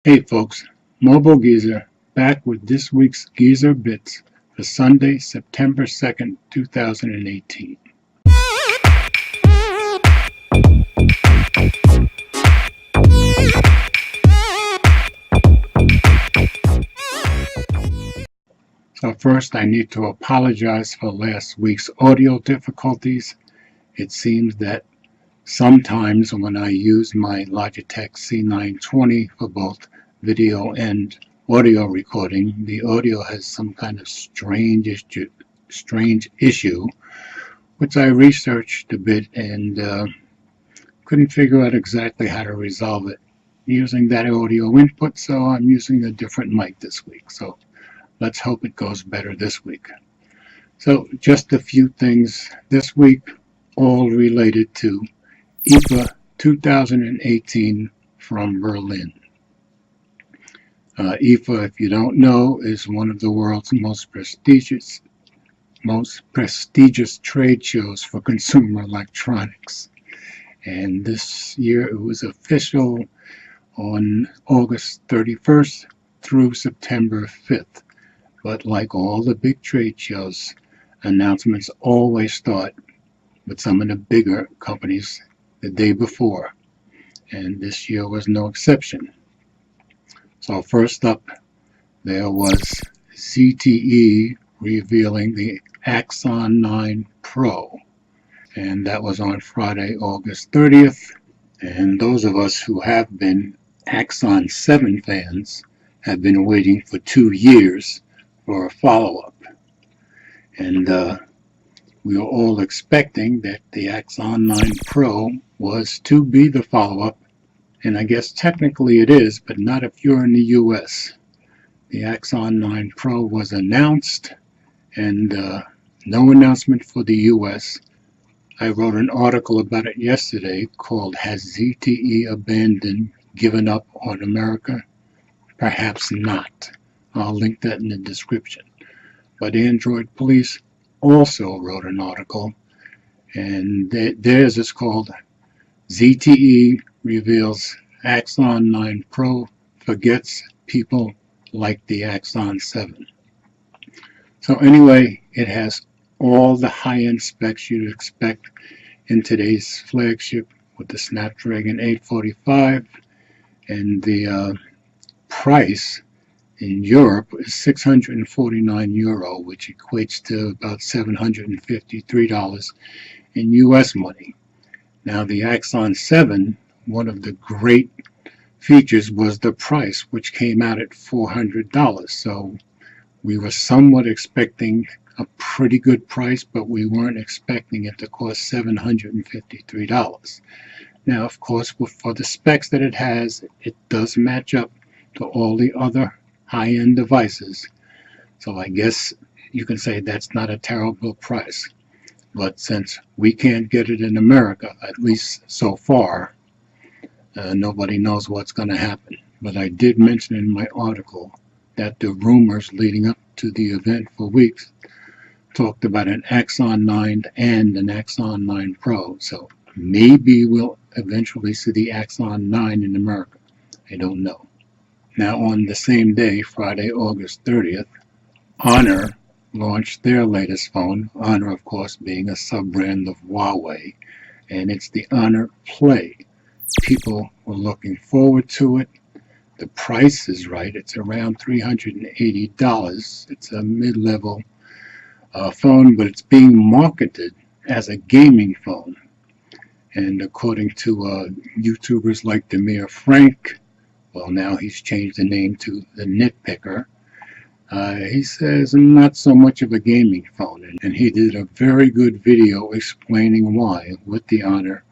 Hey folks, Mobile Geezer back with this week's Geezer Bits for Sunday, September 2nd, 2018. So first I need to apologize for last week's audio difficulties. It seems that sometimes when I use my Logitech C920 for both video and audio recording, the audio has some kind of strange issue, which I researched a bit and couldn't figure out exactly how to resolve it using that audio input, so I'm using a different mic this week. So let's hope it goes better this week. So just a few things this week, all related to IFA 2018 from Berlin. IFA, if you don't know, is one of the world's most prestigious trade shows for consumer electronics. And this year it was official on August 31st through September 5th. But like all the big trade shows, announcements always start with some of the bigger companies the day before, and this year was no exception. So first up, there was ZTE revealing the Axon 9 Pro, and that was on Friday, August 30th. And those of us who have been Axon 7 fans have been waiting for 2 years for a follow-up. And we were all expecting that the Axon 9 Pro was to be the follow-up, and I guess technically it is, but not if you're in the US. The Axon 9 Pro was announced, and no announcement for the US. I wrote an article about it yesterday called "Has ZTE Given Up on America?" Perhaps not. I'll link that in the description. But Android Police also wrote an article, and theirs is called ZTE Reveals Axon 9 Pro Forgets People Like the Axon 7. So anyway, it has all the high-end specs you'd expect in today's flagship with the Snapdragon 845, and the price in Europe is €649, which equates to about $753 in US money. Now the Axon 7, one of the great features was the price, which came out at $400. So we were somewhat expecting a pretty good price, but we weren't expecting it to cost $753. Now, of course, for the specs that it has, it does match up to all the other high-end devices. So I guess you can say that's not a terrible price. But since we can't get it in America, at least so far, nobody knows what's going to happen. But I did mention in my article that the rumors leading up to the event for weeks talked about an Axon 9 and an Axon 9 Pro. So maybe we'll eventually see the Axon 9 in America. I don't know. Now on the same day, Friday, August 30th, Honor launched their latest phone, Honor of course being a sub-brand of Huawei, and it's the Honor Play. People were looking forward to it. The price is right. It's around $380. It's a mid-level phone, but it's being marketed as a gaming phone. And according to YouTubers like Demir Frank, well, now he's changed the name to the Nitpicker, he says not so much of a gaming phone, and he did a very good video explaining why with the Honor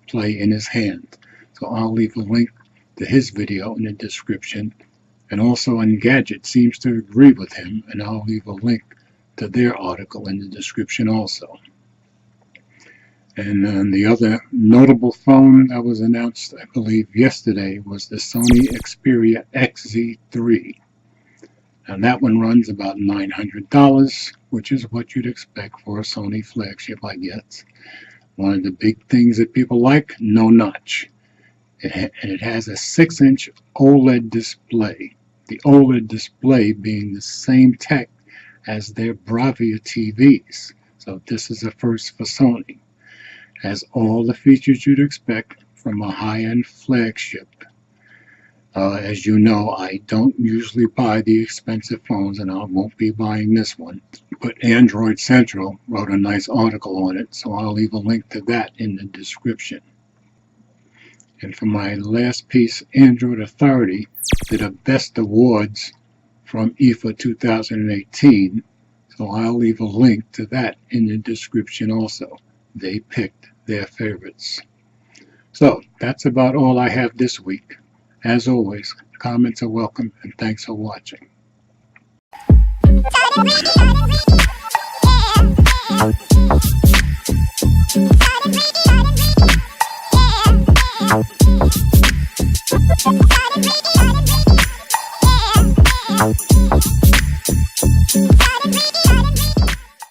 Play in his hand. So I'll leave a link to his video in the description, and also Engadget seems to agree with him, and I'll leave a link to their article in the description also. And then the other notable phone that was announced, I believe yesterday, was the Sony Xperia XZ3. And that one runs about $900, which is what you'd expect for a Sony flagship, I guess. One of the big things that people like, no notch. And it has a 6-inch OLED display. The OLED display being the same tech as their Bravia TVs. So this is a first for Sony. Has all the features you'd expect from a high-end flagship. As you know, I don't usually buy the expensive phones, and I won't be buying this one. But Android Central wrote a nice article on it, so I'll leave a link to that in the description. And for my last piece, Android Authority did a Best Awards from IFA 2018, so I'll leave a link to that in the description also. They picked their favorites. So that's about all I have this week. As always, comments are welcome, and thanks for watching. Yeah.